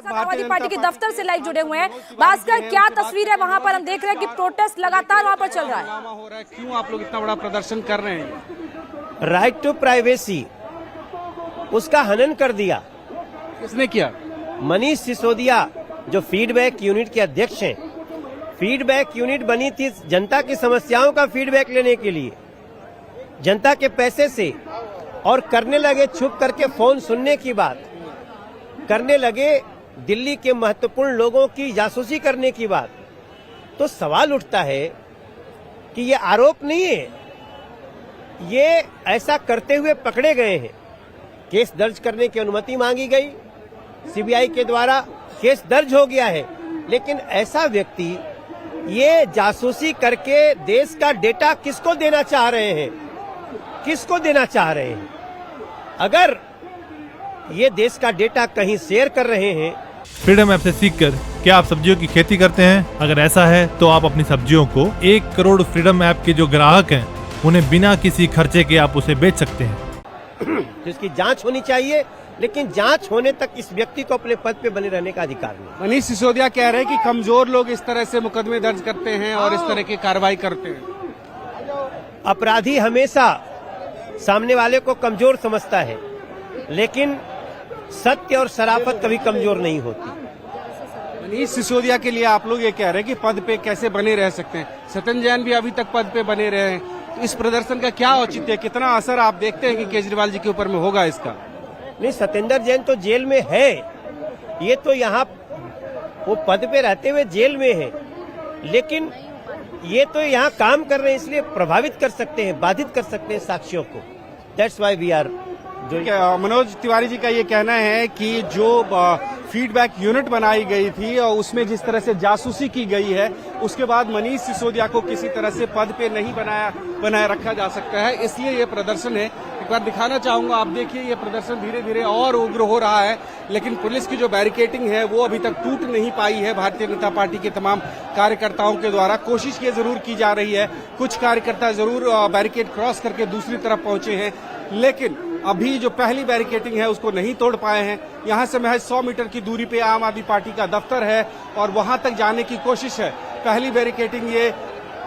Samajwadi party के दफ्तर से लाइव जुड़े हुए हैं। भास्कर, क्या तस्वीर है वहां पर? हम देख रहे हैं कि प्रोटेस्ट लगातार वहां पर चल रहा है। क्यों आप लोग इतना बड़ा प्रदर्शन कर रहे हैं? राइट टू प्राइवेसी, उसका हनन कर दिया। किसने किया? मनीष सिसोदिया, जो फीडबैक यूनिट के अध्यक्ष हैं। फीडबैक यूनिट बनी थी जनता की समस्याओं का फीडबैक लेने के लिए, जनता के पैसे से, और करने लगे छुप करके फोन सुनने की बात, करने लगे दिल्ली के महत्वपूर्ण लोगों की जासूसी करने की बात। तो सवाल उठता है कि ये आरोप नहीं है, ये ऐसा करते हुए पकड़े गए हैं। केस दर्ज करने की अनुमति मांगी गई, सीबीआई के द्वारा केस दर्ज हो गया है, लेकिन ऐसा व्यक्ति ये जासूसी करके देश का डेटा किसको देना चाह रहे हैं? किसको देना चाह रहे हैं? अगर ये देश का डेटा कहीं शेयर कर रहे हैं। फ्रीडम ऐप से सीखकर क्या आप सब्जियों की खेती करते हैं? अगर ऐसा है तो आप अपनी सब्जियों को 1 करोड़ फ्रीडम ऐप के जो ग्राहक हैं उन्हें बिना किसी खर्चे के आप उसे बेच सकते हैं। जिसकी जांच होनी चाहिए, लेकिन जांच होने तक इस व्यक्ति को अपने पद पे बने रहने का अधिकार नहीं। मनीष सिसोदिया कह रहे हैं कि कमजोर लोग इस तरह से मुकदमे दर्ज करते हैं और इस तरह की कार्रवाई करते हैं। अपराधी हमेशा सामने वाले को कमजोर समझता है, लेकिन सत्य और शराफत कभी कमजोर नहीं होती। मनीष सिसोदिया के लिए आप लोग ये कह रहे हैं कि पद पे कैसे बने रह सकते हैं? सत्येंद्र जैन भी अभी तक पद पे बने रहे हैं। तो इस प्रदर्शन का क्या औचित्य है? कितना असर आप देखते हैं कि केजरीवाल जी के ऊपर में होगा इसका? नहीं, सत्येंद्र जैन तो जेल में है, ये तो यहाँ वो पद पे रहते हुए जेल में है, लेकिन ये तो यहाँ काम कर रहे हैं, इसलिए प्रभावित कर सकते हैं, बाधित कर सकते हैं साक्ष्यों को। That's why we are. Manoj Tiwari ji का ये कहना है कि जो फीडबैक यूनिट बनाई गई थी और उसमें जिस तरह से जासूसी की गई है, उसके बाद मनीष सिसोदिया को किसी तरह से पद पे नहीं बनाए रखा जा सकता है, इसलिए ये प्रदर्शन है। एक बार दिखाना चाहूंगा, आप देखिए ये प्रदर्शन धीरे धीरे और उग्र हो रहा है, लेकिन पुलिस की जो बैरिकेडिंग है वो अभी तक टूट नहीं पाई है। भारतीय जनता पार्टी के तमाम कार्यकर्ताओं के द्वारा कोशिश ये जरूर की जा रही है, कुछ कार्यकर्ता जरूर बैरिकेड क्रॉस करके दूसरी तरफ पहुंचे हैं, लेकिन अभी जो पहली बैरिकेडिंग है उसको नहीं तोड़ पाए हैं। यहां से महज 100 मीटर की दूरी पे आम आदमी पार्टी का दफ्तर है और वहां तक जाने की कोशिश है। पहली बैरिकेडिंग ये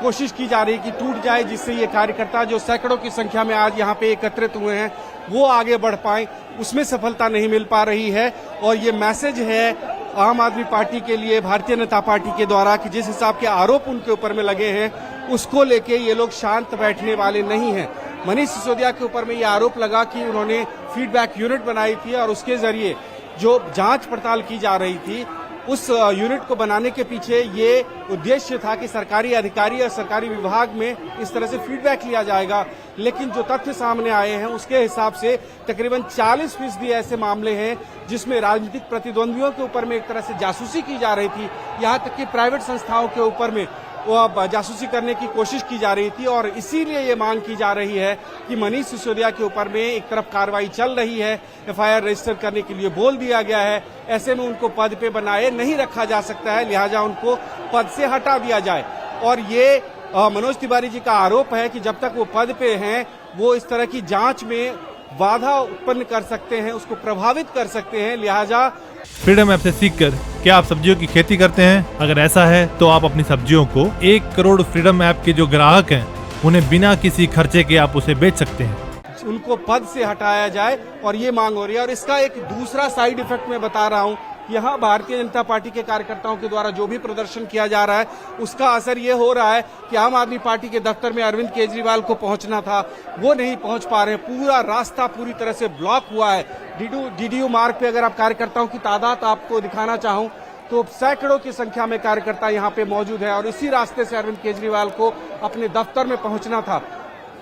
कोशिश की जा रही है कि टूट जाए, जिससे ये कार्यकर्ता जो सैकड़ों की संख्या में आज यहाँ पे एकत्रित हुए हैं वो आगे बढ़ पाए, उसमें सफलता नहीं मिल पा रही है। और ये मैसेज है आम आदमी पार्टी के लिए भारतीय जनता पार्टी के द्वारा कि जिस हिसाब के आरोप उनके ऊपर में लगे हैं उसको लेके ये लोग शांत बैठने वाले नहीं हैं। मनीष सिसोदिया के ऊपर में ये आरोप लगा कि उन्होंने फीडबैक यूनिट बनाई थी और उसके जरिए जो जांच पड़ताल की जा रही थी, उस यूनिट को बनाने के पीछे ये उद्देश्य था कि सरकारी अधिकारी और सरकारी विभाग में इस तरह से फीडबैक लिया जाएगा। लेकिन जो तथ्य सामने आए हैं उसके हिसाब से तकरीबन 40% ऐसे मामले हैं जिसमें राजनीतिक प्रतिद्वंदियों के ऊपर में एक तरह से जासूसी की जा रही थी, यहाँ तक कि प्राइवेट संस्थाओं के ऊपर में वो जासूसी करने की कोशिश की जा रही थी। और इसीलिए ये मांग की जा रही है कि मनीष सिसोदिया के ऊपर में एक तरफ कार्रवाई चल रही है, एफआईआर रजिस्टर करने के लिए बोल दिया गया है, ऐसे में उनको पद पे बनाए नहीं रखा जा सकता है, लिहाजा उनको पद से हटा दिया जाए। और ये मनोज तिवारी जी का आरोप है कि जब तक वो पद पे हैं वो इस तरह की जांच में बाधा उत्पन्न कर सकते हैं, उसको प्रभावित कर सकते हैं, लिहाजा फ्रीडम ऐप से सीखकर क्या आप सब्जियों की खेती करते हैं? अगर ऐसा है तो आप अपनी सब्जियों को 1 करोड़ फ्रीडम ऐप के जो ग्राहक हैं उन्हें बिना किसी खर्चे के आप उसे बेच सकते हैं। उनको पद से हटाया जाए और ये मांग हो रही है। और इसका एक दूसरा साइड इफेक्ट मैं बता रहा हूँ, यहाँ भारतीय जनता पार्टी के कार्यकर्ताओं के द्वारा जो भी प्रदर्शन किया जा रहा है उसका असर ये हो रहा है कि आम आदमी पार्टी के दफ्तर में अरविंद केजरीवाल को पहुंचना था, वो नहीं पहुंच पा रहे हैं। पूरा रास्ता पूरी तरह से ब्लॉक हुआ है। डीडीयू मार्ग पे अगर आप कार्यकर्ताओं की तादाद आपको दिखाना चाहूं तो सैकड़ों की संख्या में कार्यकर्ता यहाँ पे मौजूद है और इसी रास्ते से अरविंद केजरीवाल को अपने दफ्तर में पहुंचना था।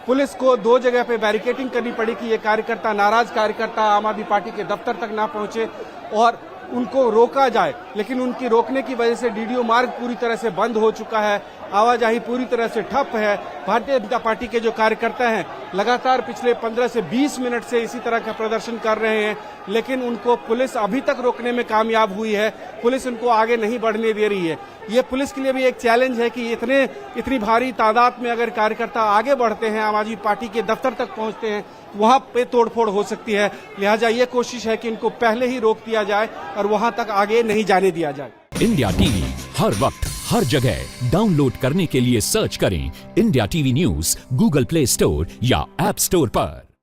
पुलिस को 2 जगह पे बैरिकेडिंग करनी पड़ी कि ये कार्यकर्ता, नाराज कार्यकर्ता आम आदमी पार्टी के दफ्तर तक ना पहुंचे और उनको रोका जाए, लेकिन उनकी रोकने की वजह से डीडीयू मार्ग पूरी तरह से बंद हो चुका है, आवाजाही पूरी तरह से ठप है। भारतीय जनता पार्टी के जो कार्यकर्ता हैं लगातार पिछले 15 से 20 मिनट से इसी तरह का प्रदर्शन कर रहे हैं, लेकिन उनको पुलिस अभी तक रोकने में कामयाब हुई है। पुलिस उनको आगे नहीं बढ़ने दे रही है। ये पुलिस के लिए भी एक चैलेंज है कि इतनी भारी तादाद में अगर कार्यकर्ता आगे बढ़ते हैं, आम आदमी पार्टी के दफ्तर तक पहुंचते हैं, वहां पे तोड़फोड़ हो सकती है। लिहाजा ये कोशिश है कि इनको पहले ही रोक दिया जाए और वहां तक आगे नहीं जाने दिया जाए। इंडिया टीवी हर वक्त हर जगह डाउनलोड करने के लिए सर्च करें India TV news Google play store या ऐप स्टोर पर।